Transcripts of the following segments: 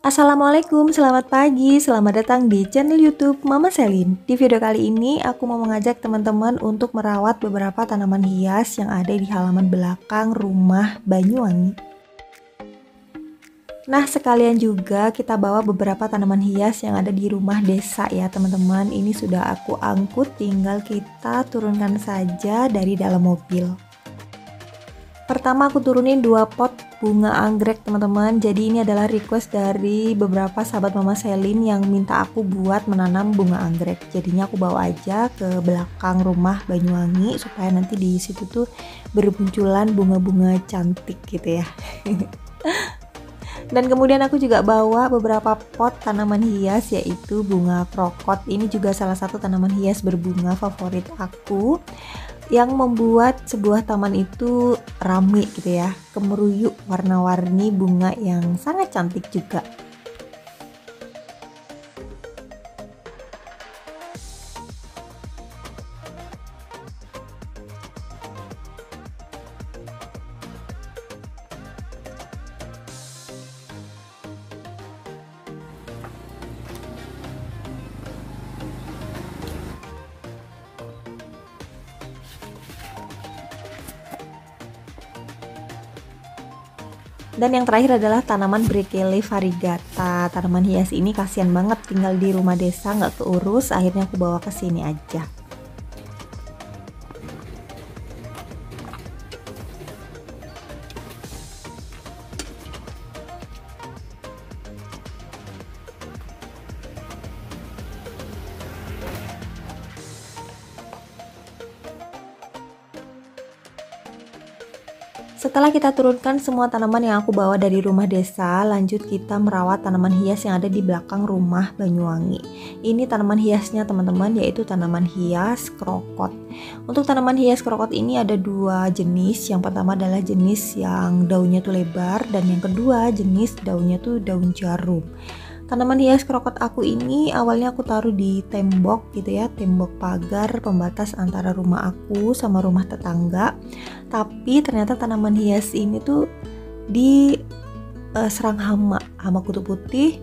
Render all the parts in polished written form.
Assalamualaikum, selamat pagi, selamat datang di channel YouTube Mama Selin. Di video kali ini aku mau mengajak teman-teman untuk merawat beberapa tanaman hias yang ada di halaman belakang rumah Banyuwangi. Nah, sekalian juga kita bawa beberapa tanaman hias yang ada di rumah desa ya teman-teman. Ini sudah aku angkut, tinggal kita turunkan saja dari dalam mobil. Pertama aku turunin 2 pot bunga anggrek teman-teman. Jadi ini adalah request dari beberapa sahabat Mama Selin yang minta aku buat menanam bunga anggrek. Jadinya aku bawa aja ke belakang rumah Banyuwangi supaya nanti di situ tuh bermunculan bunga-bunga cantik gitu ya. Dan kemudian aku juga bawa beberapa pot tanaman hias yaitu bunga krokot. Ini juga salah satu tanaman hias berbunga favorit aku yang membuat sebuah taman itu rame gitu ya, kemeruyuk warna-warni bunga yang sangat cantik juga. Dan yang terakhir adalah tanaman Brekele variegata. Tanaman hias ini kasihan banget tinggal di rumah desa nggak keurus, akhirnya aku bawa ke sini aja. Setelah kita turunkan semua tanaman yang aku bawa dari rumah desa, lanjut kita merawat tanaman hias yang ada di belakang rumah Banyuwangi. Ini tanaman hiasnya teman-teman, yaitu tanaman hias krokot. Untuk tanaman hias krokot ini ada 2 jenis. Yang pertama adalah jenis yang daunnya tuh lebar, dan yang kedua jenis daunnya tuh daun jarum. Tanaman hias krokot aku ini awalnya aku taruh di tembok gitu ya, tembok pagar pembatas antara rumah aku sama rumah tetangga. Tapi ternyata tanaman hias ini tuh diserang hama kutu putih,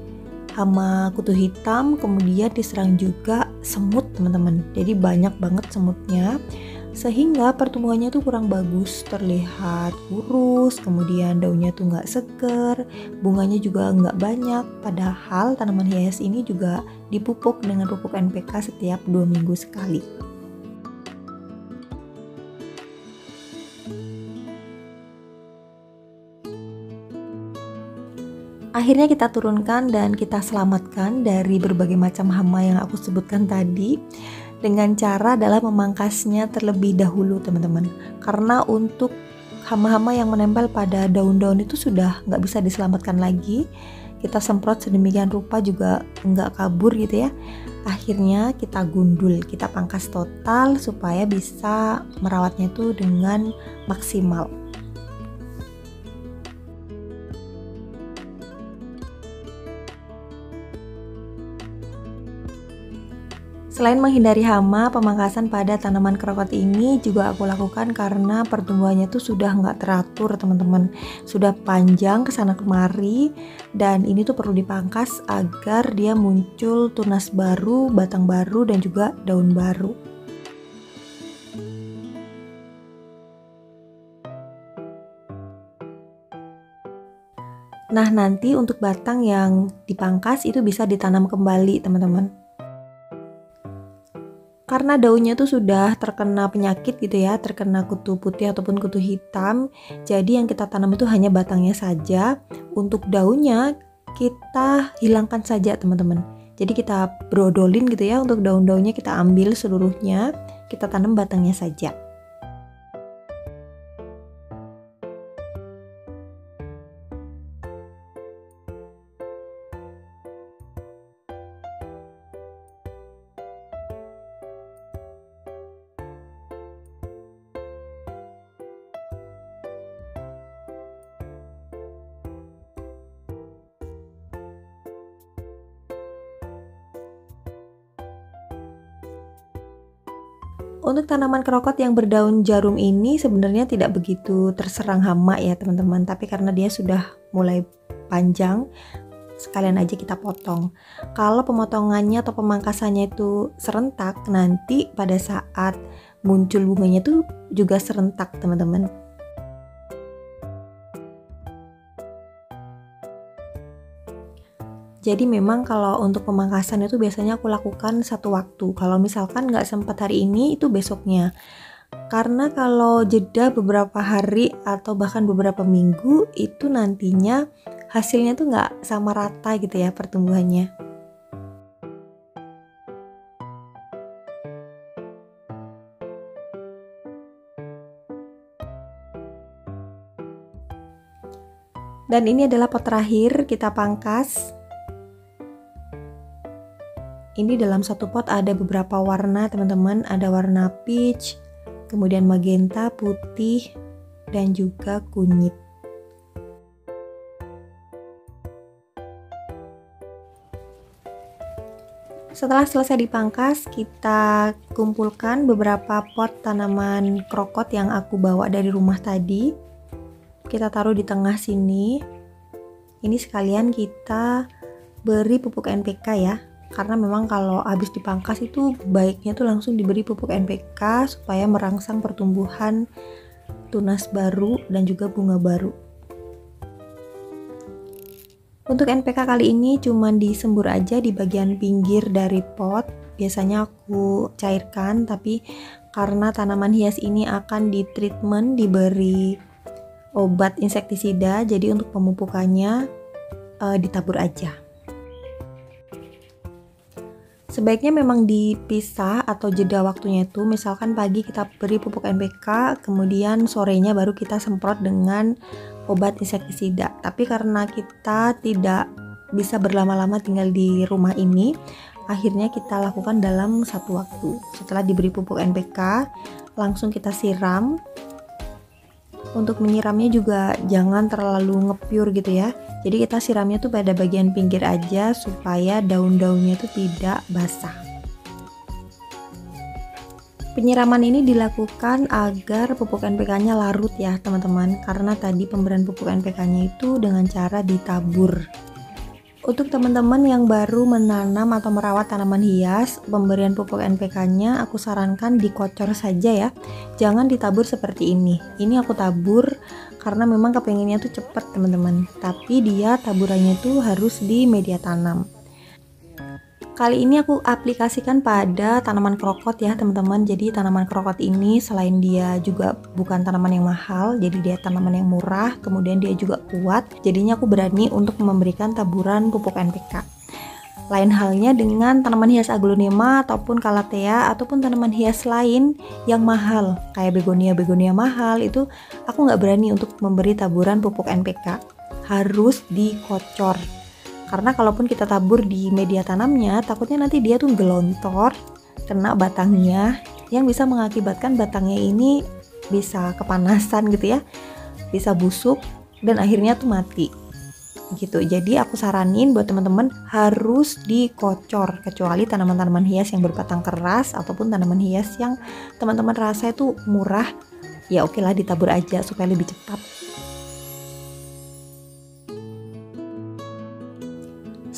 hama kutu hitam, kemudian diserang juga semut teman-teman. Jadi banyak banget semutnya, sehingga pertumbuhannya tuh kurang bagus, terlihat kurus, kemudian daunnya tuh nggak seger, bunganya juga nggak banyak. Padahal tanaman hias ini juga dipupuk dengan pupuk NPK setiap 2 minggu sekali. Akhirnya kita turunkan dan kita selamatkan dari berbagai macam hama yang aku sebutkan tadi dengan cara adalah memangkasnya terlebih dahulu teman-teman. Karena untuk hama-hama yang menempel pada daun-daun itu sudah nggak bisa diselamatkan lagi. Kita semprot sedemikian rupa juga nggak kabur gitu ya. Akhirnya kita gundul, kita pangkas total supaya bisa merawatnya itu dengan maksimal. Selain menghindari hama, pemangkasan pada tanaman krokot ini juga aku lakukan karena pertumbuhannya tuh sudah nggak teratur teman-teman. Sudah panjang kesana kemari, dan ini tuh perlu dipangkas agar dia muncul tunas baru, batang baru, dan juga daun baru. Nah, nanti untuk batang yang dipangkas itu bisa ditanam kembali teman-teman. Karena daunnya tuh sudah terkena penyakit gitu ya, terkena kutu putih ataupun kutu hitam, jadi yang kita tanam itu hanya batangnya saja. Untuk daunnya kita hilangkan saja teman-teman. Jadi kita brodolin gitu ya, untuk daun-daunnya kita ambil seluruhnya, kita tanam batangnya saja. Untuk tanaman krokot yang berdaun jarum ini sebenarnya tidak begitu terserang hama ya teman-teman, tapi karena dia sudah mulai panjang, sekalian aja kita potong. Kalau pemotongannya atau pemangkasannya itu serentak, nanti pada saat muncul bunganya tuh juga serentak teman-teman. Jadi memang kalau untuk pemangkasan itu biasanya aku lakukan satu waktu. Kalau misalkan nggak sempat hari ini, itu besoknya. Karena kalau jeda beberapa hari atau bahkan beberapa minggu, itu nantinya hasilnya tuh nggak sama rata gitu ya pertumbuhannya. Dan ini adalah pot terakhir kita pangkas. Ini dalam satu pot ada beberapa warna teman-teman, ada warna peach, kemudian magenta, putih, dan juga kunyit. Setelah selesai dipangkas, kita kumpulkan beberapa pot tanaman krokot yang aku bawa dari rumah tadi. Kita taruh di tengah sini. Ini sekalian kita beri pupuk NPK ya. Karena memang kalau habis dipangkas itu baiknya tuh langsung diberi pupuk NPK supaya merangsang pertumbuhan tunas baru dan juga bunga baru. Untuk NPK kali ini cuma disembur aja di bagian pinggir dari pot. Biasanya aku cairkan, tapi karena tanaman hias ini akan ditreatment, diberi obat insektisida, jadi untuk pemupukannya ditabur aja. Sebaiknya memang dipisah atau jeda waktunya itu, misalkan pagi kita beri pupuk NPK, kemudian sorenya baru kita semprot dengan obat insektisida. Tapi karena kita tidak bisa berlama-lama tinggal di rumah ini, akhirnya kita lakukan dalam satu waktu. Setelah diberi pupuk NPK, langsung kita siram. Untuk menyiramnya juga jangan terlalu ngepure gitu ya. Jadi kita siramnya tuh pada bagian pinggir aja supaya daun-daunnya itu tidak basah. Penyiraman ini dilakukan agar pupuk NPK-nya larut ya teman-teman, karena tadi pemberian pupuk NPK-nya itu dengan cara ditabur. Untuk teman-teman yang baru menanam atau merawat tanaman hias, pemberian pupuk NPK-nya aku sarankan dikocor saja ya. Jangan ditabur seperti ini. Ini aku tabur karena memang kepengennya tuh cepet teman-teman. Tapi dia taburannya tuh harus di media tanam. Kali ini aku aplikasikan pada tanaman krokot ya teman-teman. Jadi tanaman krokot ini selain dia juga bukan tanaman yang mahal, jadi dia tanaman yang murah, kemudian dia juga kuat. Jadinya aku berani untuk memberikan taburan pupuk NPK. Lain halnya dengan tanaman hias aglonema ataupun calathea ataupun tanaman hias lain yang mahal kayak begonia mahal, itu aku nggak berani untuk memberi taburan pupuk NPK. Harus dikocor. Karena kalaupun kita tabur di media tanamnya, takutnya nanti dia tuh gelontor, kena batangnya, yang bisa mengakibatkan batangnya ini bisa kepanasan gitu ya, bisa busuk, dan akhirnya tuh mati. Gitu. Jadi aku saranin buat teman-teman harus dikocor, kecuali tanaman-tanaman hias yang berbatang keras ataupun tanaman hias yang teman-teman rasa itu murah, ya oke lah ditabur aja supaya lebih cepat.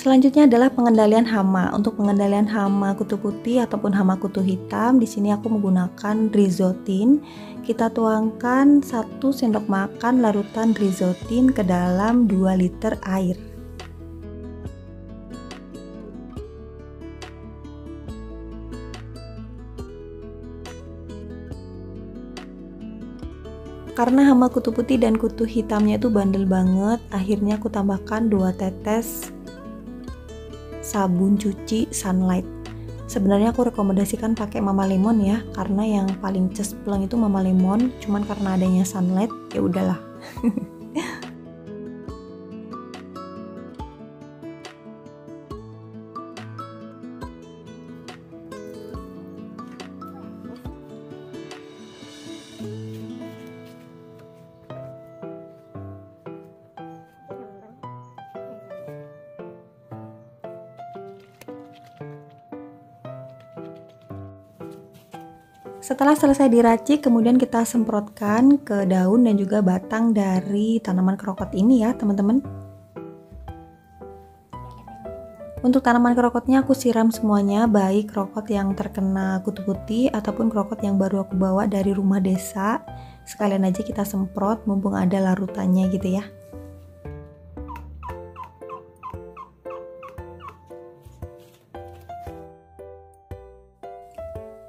Selanjutnya adalah pengendalian hama. Untuk pengendalian hama kutu putih ataupun hama kutu hitam, di sini aku menggunakan Rizotin. Kita tuangkan 1 sendok makan larutan Rizotin ke dalam 2 liter air. Karena hama kutu putih dan kutu hitamnya itu bandel banget, akhirnya aku tambahkan 2 tetes sabun cuci Sunlight. Sebenarnya aku rekomendasikan pakai Mama Lemon ya, karena yang paling cespleng itu Mama Lemon, cuman karena adanya Sunlight ya udahlah. Setelah selesai diracik, kemudian kita semprotkan ke daun dan juga batang dari tanaman krokot ini ya teman-teman. Untuk tanaman krokotnya aku siram semuanya, baik krokot yang terkena kutu putih ataupun krokot yang baru aku bawa dari rumah desa. Sekalian aja kita semprot mumpung ada larutannya gitu ya.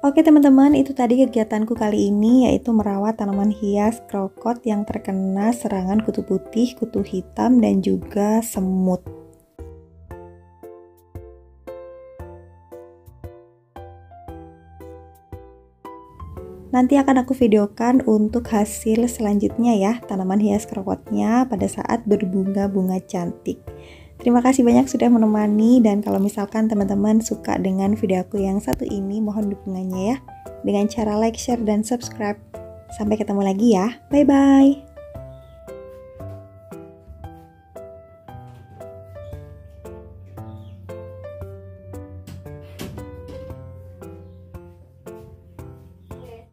Oke teman-teman, itu tadi kegiatanku kali ini, yaitu merawat tanaman hias krokot yang terkena serangan kutu putih, kutu hitam, dan juga semut. Nanti akan aku videokan untuk hasil selanjutnya ya, tanaman hias krokotnya pada saat berbunga-bunga cantik. Terima kasih banyak sudah menemani, dan kalau misalkan teman-teman suka dengan video aku yang satu ini, mohon dukungannya ya, dengan cara like, share, dan subscribe. Sampai ketemu lagi ya, bye-bye!